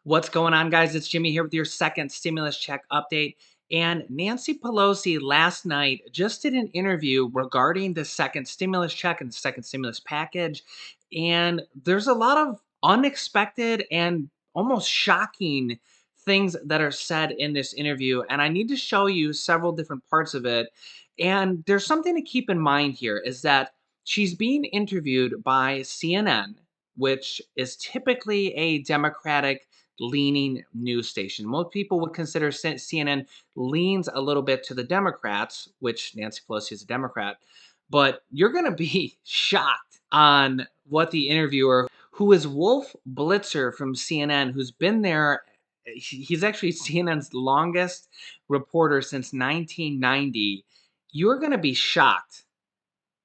What's going on, guys? It's Jimmy here with your second stimulus check update. And Nancy Pelosi last night just did an interview regarding the second stimulus check and the second stimulus package. And there's a lot of unexpected and almost shocking things that are said in this interview. And I need to show you several different parts of it. And there's something to keep in mind here is that she's being interviewed by CNN, which is typically a Democratic leaning news station. Most people would consider CNN leans a little bit to the Democrats, which Nancy Pelosi is a Democrat, but you're going to be shocked on what the interviewer, who is Wolf Blitzer from CNN, who's been there. He's actually CNN's longest reporter since 1990. You're going to be shocked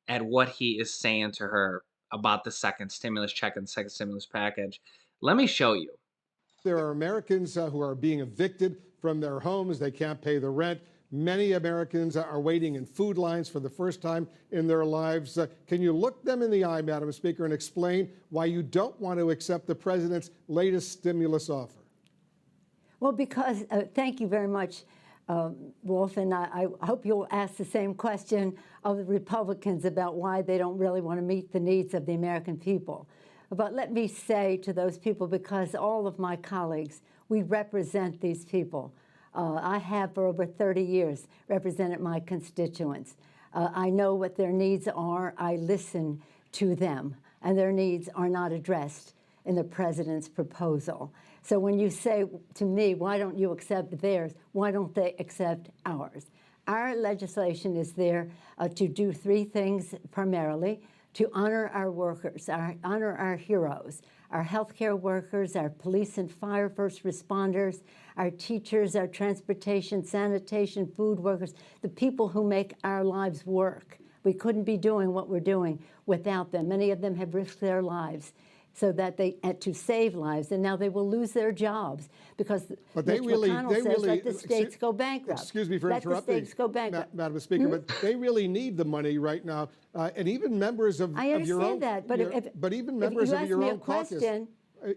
at what he is saying to her about the second stimulus check and second stimulus package. Let me show you. There are Americans who are being evicted from their homes. They can't pay the rent. Many Americans are waiting in food lines for the first time in their lives. Can you look them in the eye, Madam Speaker, and explain why you don't want to accept the president's latest stimulus offer? Well, because, thank you very much, Wolf, and I hope you'll ask the same question of the Republicans about why they don't really want to meet the needs of the American people. But let me say to those people, because all of my colleagues, we represent these people. I have for over 30 years represented my constituents. I know what their needs are. I listen to them, and their needs are not addressed in the president's proposal. So when you say to me, why don't you accept theirs, why don't they accept ours? Our legislation is there to do three things primarily: to honor our workers, honor our heroes, our healthcare workers, our police and fire first responders, our teachers, our transportation, sanitation, food workers, the people who make our lives work. We couldn't be doing what we're doing without them. Many of them have risked their lives so that to save lives, and now they will lose their jobs because Mitch McConnell says let the states go bankrupt. Excuse me for interrupting, let the states go bankrupt. Madam Speaker, but they really need the money right now, and even members of your own. That, but even members of your own caucus.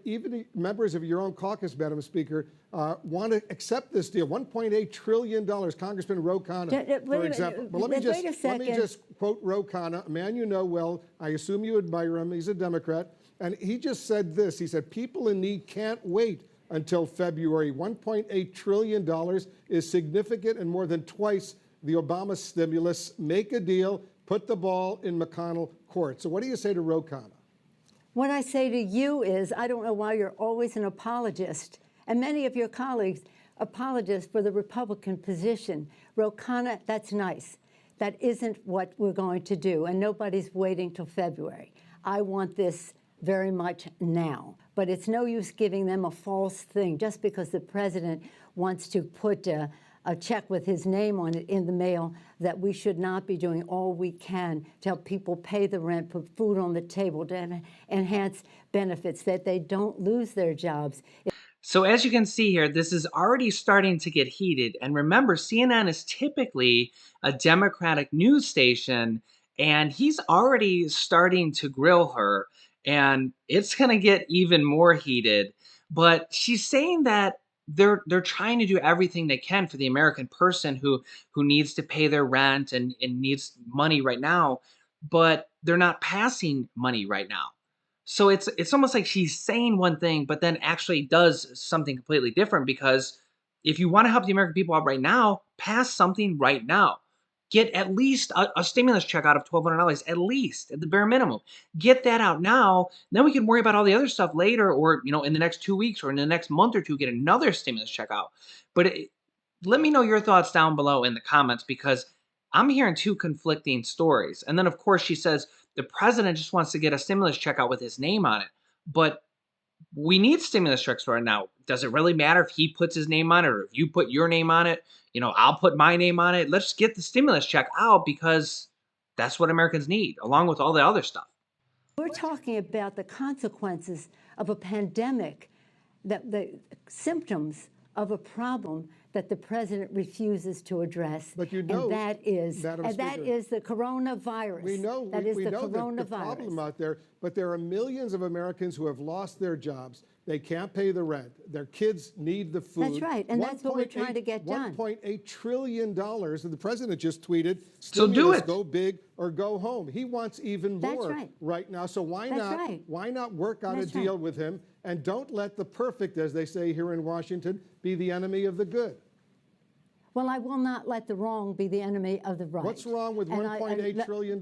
Even members of your own caucus, Madam Speaker, want to accept this deal. $1.8 trillion. Congressman Ro Khanna, for example. But let me just quote Ro Khanna, a man you know well. I assume you admire him. He's a Democrat. And he just said this. He said, people in need can't wait until February. $1.8 trillion is significant and more than twice the Obama stimulus. Make a deal. Put the ball in McConnell court. So what do you say to Ro Khanna? What I say to you is, I don't know why you're always an apologist, and many of your colleagues apologists for the Republican position. Ro Khanna, that's nice. That isn't what we're going to do, and nobody's waiting till February. I want this very much now. But it's no use giving them a false thing just because the president wants to put a check with his name on it in the mail, that we should not be doing all we can to help people pay the rent, put food on the table, to enhance benefits, that they don't lose their jobs. So as you can see here, this is already starting to get heated. And remember, CNN is typically a Democratic news station, and he's already starting to grill her, and it's going to get even more heated. But she's saying that they're trying to do everything they can for the American person who needs to pay their rent and needs money right now, but they're not passing money right now. So it's almost like she's saying one thing, but then actually does something completely different. Because if you want to help the American people out right now, pass something right now. Get at least a stimulus check out of $1,200, at least at the bare minimum. Get that out now. Then we can worry about all the other stuff later, or in the next 2 weeks or in the next month or two, get another stimulus check out. But let me know your thoughts down below in the comments, because I'm hearing two conflicting stories. And then, of course, she says the president just wants to get a stimulus check out with his name on it. But we need stimulus checks right now. Does it really matter if he puts his name on it or if you put your name on it? I'll put my name on it. Let's get the stimulus check out, because that's what Americans need, along with all the other stuff. We're talking about the consequences of a pandemic, the symptoms of a problem that the president refuses to address. But you know, and that is the coronavirus. We know that is we the know coronavirus. the problem out there, but there are millions of Americans who have lost their jobs. They can't pay the rent. Their kids need the food. That's right, and that's what we're trying to get done. $1.8 trillion, and the president just tweeted, So do it. Go big or go home. He wants even more right now. So why That's not work out a deal with him, and don't let the perfect, as they say here in Washington, be the enemy of the good. Well, I will not let the wrong be the enemy of the right. What's wrong with $1.8 trillion?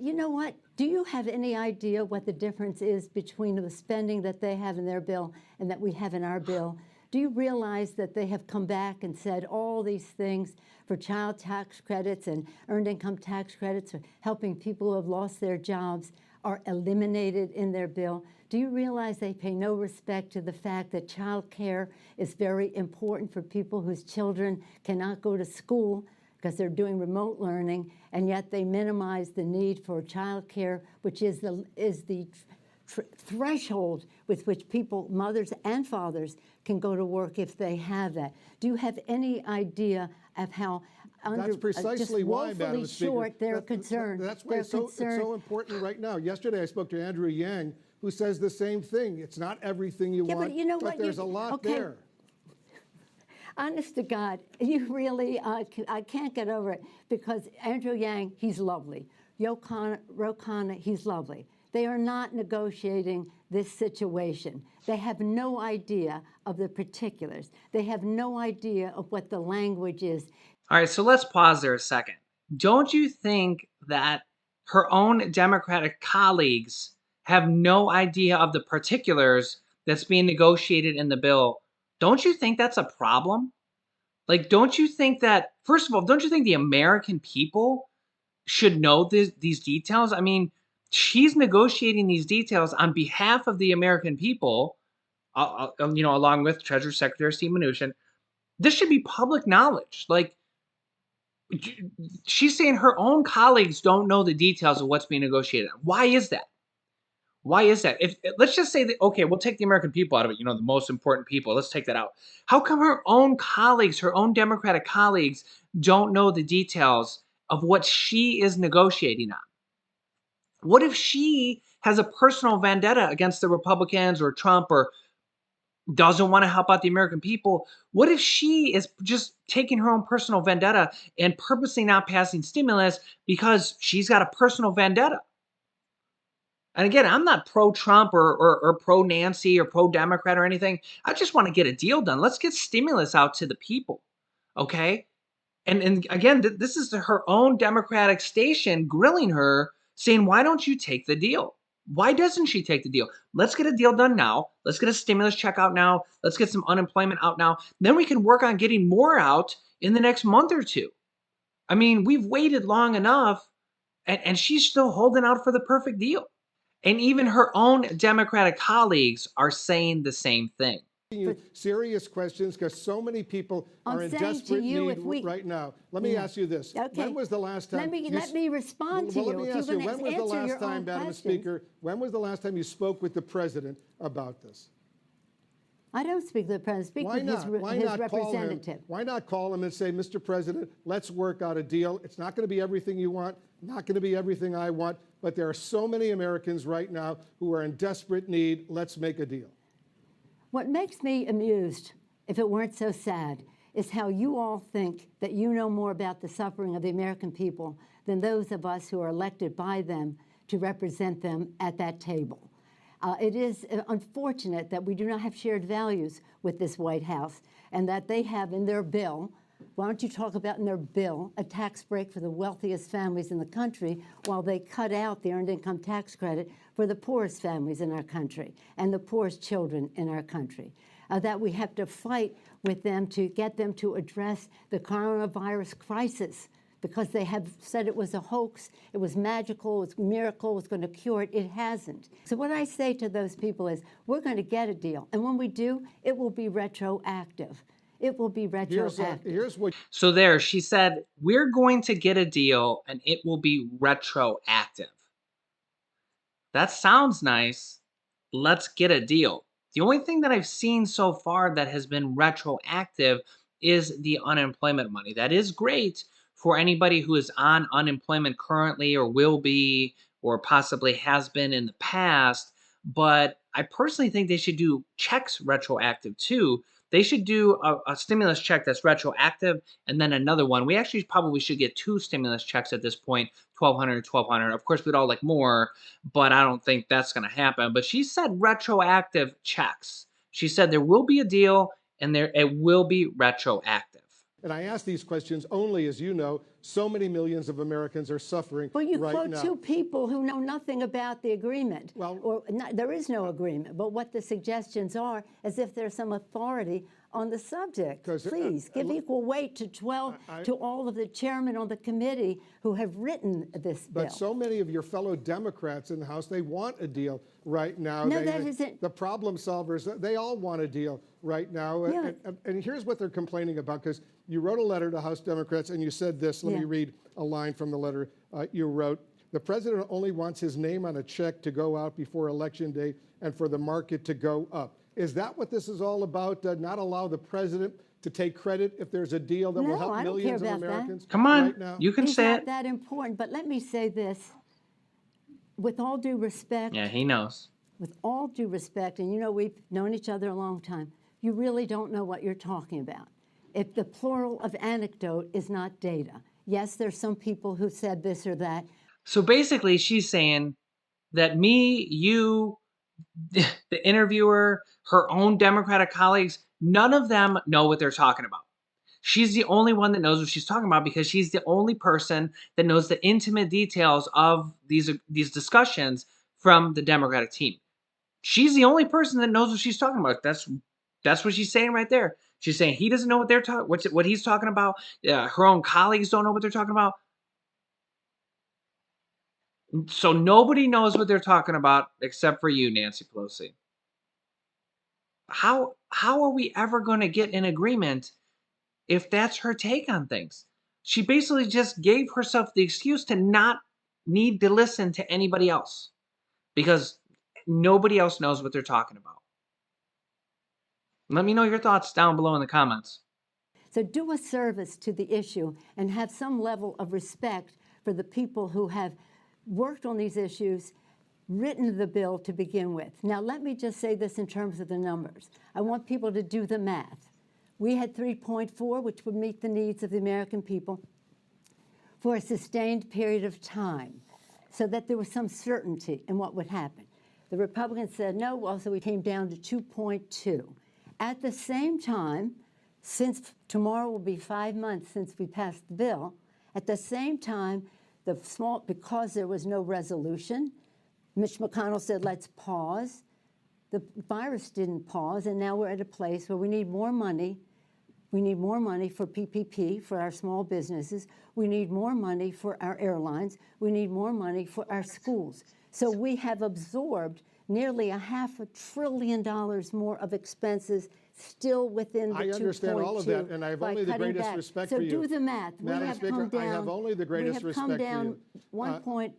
You know what? Do you have any idea what the difference is between the spending that they have in their bill and that we have in our bill? Do you realize that they have come back and said all these things for child tax credits and earned income tax credits, or helping people who have lost their jobs, are eliminated in their bill? Do you realize they pay no respect to the fact that child care is very important for people whose children cannot go to school because they're doing remote learning, and yet they minimize the need for child care, which is the threshold with which people, mothers and fathers, can go to work if they have that? Do you have any idea of how That's precisely why, Madam Speaker, short they're concerned? That's why it's so important right now. Yesterday, I spoke to Andrew Yang, who says the same thing. It's not everything you want, but you know what? There's a lot there. Honest to God, you really, I can't get over it, because Andrew Yang, he's lovely. Ro Khanna, he's lovely. They are not negotiating this situation. They have no idea of the particulars. They have no idea of what the language is. All right, so let's pause there a second. Don't you think that her own Democratic colleagues have no idea of the particulars that's being negotiated in the bill? Don't you think that's a problem? Like, don't you think that, first of all, don't you think the American people should know these details? I mean, she's negotiating these details on behalf of the American people, along with Treasury Secretary Steve Mnuchin. This should be public knowledge. Like, she's saying her own colleagues don't know the details of what's being negotiated. Why is that? Why is that? If let's just say that, okay, we'll take the American people out of it, the most important people. Let's take that out. How come her own colleagues, her own Democratic colleagues, don't know the details of what she is negotiating on? What if she has a personal vendetta against the Republicans or Trump, or doesn't want to help out the American people? What if she is just taking her own personal vendetta and purposely not passing stimulus because she's got a personal vendetta? And again, I'm not pro-Trump or pro-Nancy or pro-Democrat or anything. I just want to get a deal done. Let's get stimulus out to the people, okay? And again, this is her own Democratic station grilling her, saying, why don't you take the deal? Why doesn't she take the deal? Let's get a deal done now. Let's get a stimulus check out now. Let's get some unemployment out now. Then we can work on getting more out in the next month or two. I mean, we've waited long enough, and she's still holding out for the perfect deal. And even her own Democratic colleagues are saying the same thing. Serious questions, because so many people are in desperate need right now. Let me ask you this. Okay. When was the last time? Let me respond to you. Let me ask you, when was the last time, Madam Speaker, when was the last time you spoke with the president about this? I don't speak to the president. Speak with his representative. Why not call him and say, Mr. President, let's work out a deal. It's not going to be everything you want, not going to be everything I want, but there are so many Americans right now who are in desperate need. Let's make a deal. What makes me amused, if it weren't so sad, is how you all think that you know more about the suffering of the American people than those of us who are elected by them to represent them at that table. It is unfortunate that we do not have shared values with this White House, and that they have in their bill, why don't you talk about in their bill, a tax break for the wealthiest families in the country, while they cut out the earned income tax credit for the poorest families in our country and the poorest children in our country. That we have to fight with them to get them to address the coronavirus crisis, because they have said it was a hoax, it was magical, it was a miracle, it was going to cure it. It hasn't. So what I say to those people is, we're going to get a deal. And when we do, it will be retroactive. It will be retroactive. So there, she said, we're going to get a deal and it will be retroactive. That sounds nice. Let's get a deal. The only thing that I've seen so far that has been retroactive is the unemployment money. That is great for anybody who is on unemployment currently or will be or possibly has been in the past. But I personally think they should do checks retroactive too. They should do a stimulus check that's retroactive and then another one. We actually probably should get two stimulus checks at this point, 1,200, 1,200. Of course, we'd all like more, but I don't think that's going to happen. But she said retroactive checks. She said there will be a deal and it will be retroactive. And I ask these questions only, as you know, so many millions of Americans are suffering Well, you right quote now. two people who know nothing about the agreement. Well, or not, there is no agreement, but what the suggestions are, as if there's some authority on the subject. Please give equal weight to to all of the chairmen on the committee who have written this bill. But so many of your fellow Democrats in the House, they want a deal right now. No, that isn't. The problem solvers, they all want a deal right now. Yeah. And here's what they're complaining about, because you wrote a letter to House Democrats and you said this. Let me read a line from the letter you wrote. The president only wants his name on a check to go out before Election Day and for the market to go up. Is that what this is all about? Not allow the president to take credit if there's a deal that will help millions of Americans? Come on, right now? you can say it. It's not that important, but let me say this. With all due respect. Yeah, he knows. With all due respect, and you know we've known each other a long time, you really don't know what you're talking about. If the plural of anecdote is not data. Yes, there's some people who said this or that. So basically, she's saying that me, you, the interviewer, her own Democratic colleagues, none of them know what they're talking about. She's the only one that knows what she's talking about because she's the only person that knows the intimate details of these discussions from the Democratic team. She's the only person that knows what she's talking about. That's what she's saying right there. She's saying he doesn't know what they're talking, what he's talking about. Her own colleagues don't know what they're talking about. So nobody knows what they're talking about except for you, Nancy Pelosi. How are we ever going to get an agreement if that's her take on things? She basically just gave herself the excuse to not need to listen to anybody else because nobody else knows what they're talking about. Let me know your thoughts down below in the comments. So do a service to the issue and have some level of respect for the people who have worked on these issues, written the bill to begin with. Now, let me just say this in terms of the numbers. I want people to do the math. We had 3.4, which would meet the needs of the American people for a sustained period of time so that there was some certainty in what would happen. The Republicans said no, well, so we came down to 2.2. At the same time, since tomorrow will be 5 months since we passed the bill, at the same time, because there was no resolution, Mitch McConnell said, let's pause. The virus didn't pause, and now we're at a place where we need more money. We need more money for PPP, for our small businesses. We need more money for our airlines. We need more money for our schools. So we have absorbed nearly $500 billion more of expenses still within the 2.2. I understand all of that, and I have only the greatest respect for you. So do the math. Madam Speaker, I have only the greatest respect for you.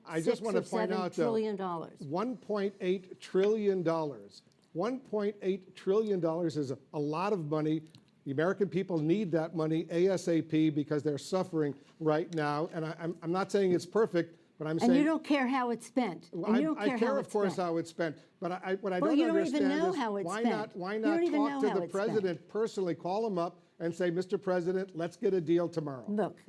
I just want to point out, though, $1.8 trillion. $1.8 trillion is a lot of money. The American people need that money ASAP because they're suffering right now. And I'm not saying it's perfect, but I'm saying— And you don't care how it's spent. I care, of course, how it's spent. But what I don't understand is why not talk to the president personally, call him up and say, Mr. President, let's get a deal tomorrow. Look,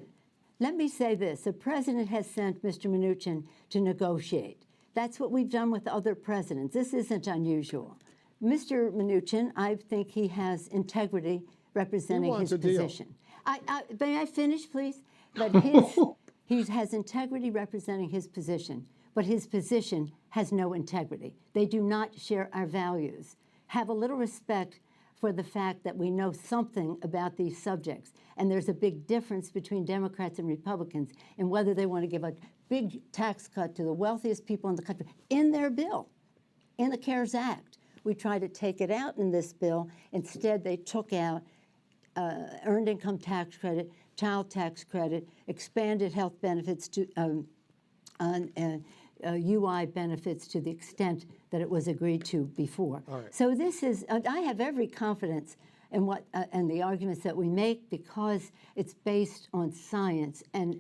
let me say this. The president has sent Mr. Mnuchin to negotiate. That's what we've done with other presidents. This isn't unusual. Mr. Mnuchin, I think he has integrity representing his position. May I finish, please? But he has integrity representing his position, but his position has no integrity. They do not share our values. Have a little respect for the fact that we know something about these subjects, and there's a big difference between Democrats and Republicans in whether they want to give a big tax cut to the wealthiest people in the country in their bill, in the CARES Act. We tried to take it out in this bill. Instead, they took out earned income tax credit, child tax credit, expanded health benefits to UI benefits to the extent that it was agreed to before. All right. So this is, I have every confidence in what and the arguments that we make because it's based on science and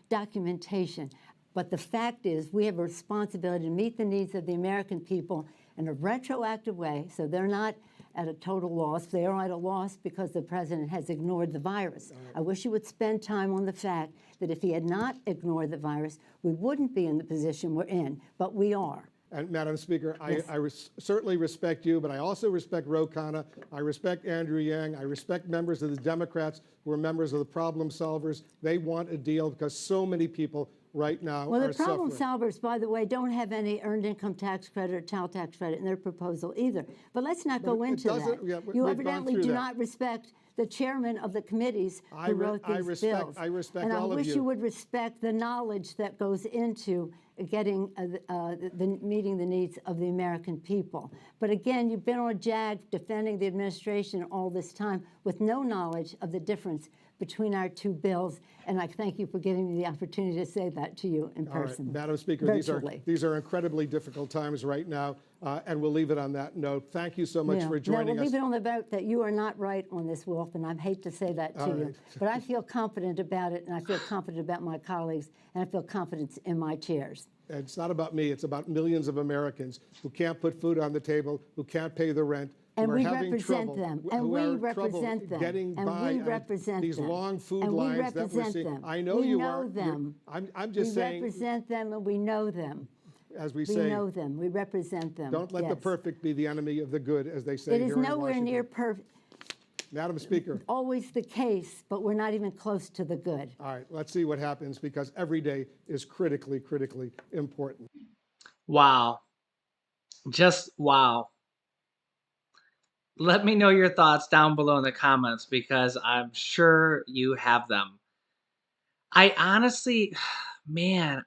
documentation. But the fact is we have a responsibility to meet the needs of the American people in a retroactive way, so they're not at a total loss. They are at a loss because the president has ignored the virus. Right. I wish you would spend time on the fact that if he had not ignored the virus, we wouldn't be in the position we're in, but we are. And Madam Speaker, Yes. I certainly respect you, but I also respect Ro Khanna. I respect Andrew Yang. I respect members of the Democrats who are members of the problem solvers. They want a deal because so many people right now well, are the problem suffering. solvers, by the way, don't have any earned income tax credit or child tax credit in their proposal either. But let's not go into that. Yeah, you we've gone evidently through do that. not respect the chairman of the committees who wrote these bills. I respect and all of you. I wish you would respect the knowledge that goes into getting meeting the needs of the American people. But again, you've been on a jag defending the administration all this time with no knowledge of the difference between our two bills, and I thank you for giving me the opportunity to say that to you in person. All right, Madam Speaker, these are incredibly difficult times right now, and we'll leave it on that note. Thank you so much for joining we'll us. leave it on the vote that you are not right on this, Wolf, and I hate to say that to you, but I feel confident about it, and I feel confident about my colleagues, and I feel confidence in my chairs. And it's not about me. It's about millions of Americans who can't put food on the table, who can't pay the rent, and who are we having represent trouble, them, who and we are represent them, getting and by we represent these them, long food and we lines that we're represent seeing. them. I know we you know are. them. I'm just saying. We represent them, and we know them. As we We say, know them. We represent them. don't let the perfect be the enemy of the good, as they say It here is in nowhere Washington. near perfect. Madam Speaker. Always the case, but we're not even close to the good. All right, let's see what happens because every day is critically, critically important. Wow. Just wow. Let me know your thoughts down below in the comments because I'm sure you have them. I honestly, man,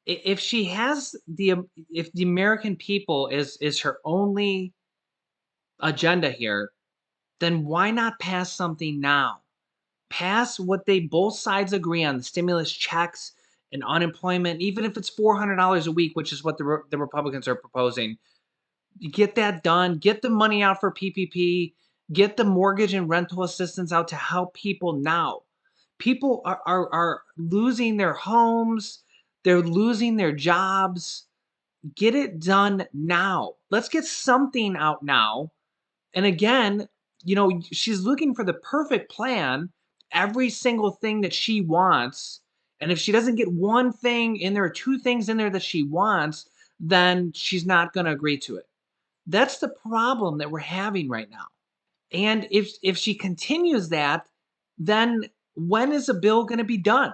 if she has if the American people is her only agenda here, then why not pass something now? Pass what they both sides agree on, the stimulus checks and unemployment, even if it's $400 a week, which is what the Republicans are proposing. Get that done. Get the money out for PPP. Get the mortgage and rental assistance out to help people now. People are losing their homes. They're losing their jobs. Get it done now. Let's get something out now. And again, she's looking for the perfect plan, every single thing that she wants. And if she doesn't get one thing in there or two things in there that she wants, then she's not going to agree to it. That's the problem that we're having right now. And if she continues that, then when is the bill going to be done?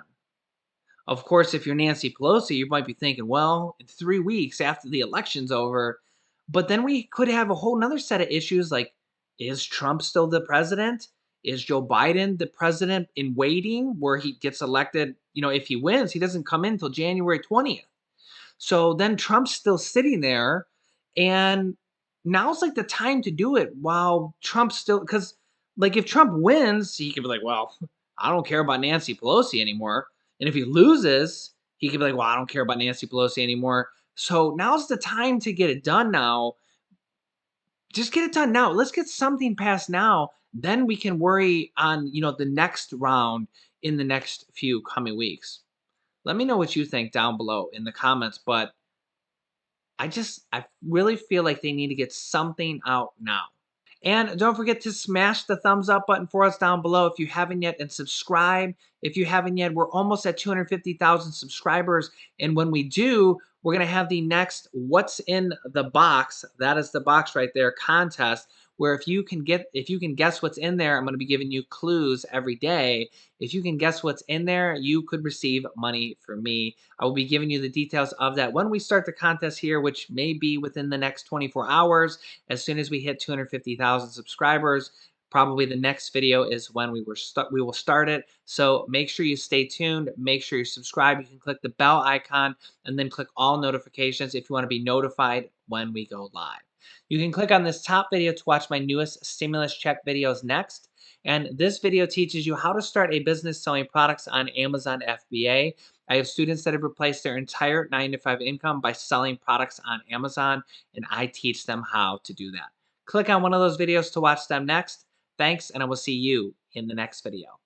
Of course, if you're Nancy Pelosi, you might be thinking, well, in 3 weeks after the election's over. But then we could have a whole nother set of issues like, is Trump still the president? Is Joe Biden the president in waiting where he gets elected? If he wins, he doesn't come in until January 20th. So then Trump's still sitting there, and now's like the time to do it while Trump's still, because like if Trump wins, he could be like, well, I don't care about Nancy Pelosi anymore. And if he loses, he could be like, well, I don't care about Nancy Pelosi anymore. So now's the time to get it done now. Just get it done now. Let's get something passed now. Then we can worry on, the next round in the next few coming weeks. Let me know what you think down below in the comments, but I really feel like they need to get something out now. And don't forget to smash the thumbs up button for us down below if you haven't yet, and subscribe if you haven't yet. We're almost at 250,000 subscribers, and when we do, we're going to have the next What's in the Box, that is the box right there, contest, where if you can guess what's in there, I'm going to be giving you clues every day. If you can guess what's in there, you could receive money from me. I will be giving you the details of that when we start the contest here, which may be within the next 24 hours. As soon as we hit 250,000 subscribers, probably the next video is when we will start it. So make sure you stay tuned. Make sure you subscribe. You can click the bell icon and then click all notifications if you want to be notified when we go live. You can click on this top video to watch my newest stimulus check videos next. And this video teaches you how to start a business selling products on Amazon FBA. I have students that have replaced their entire 9-to-5 income by selling products on Amazon, and I teach them how to do that. Click on one of those videos to watch them next. Thanks, and I will see you in the next video.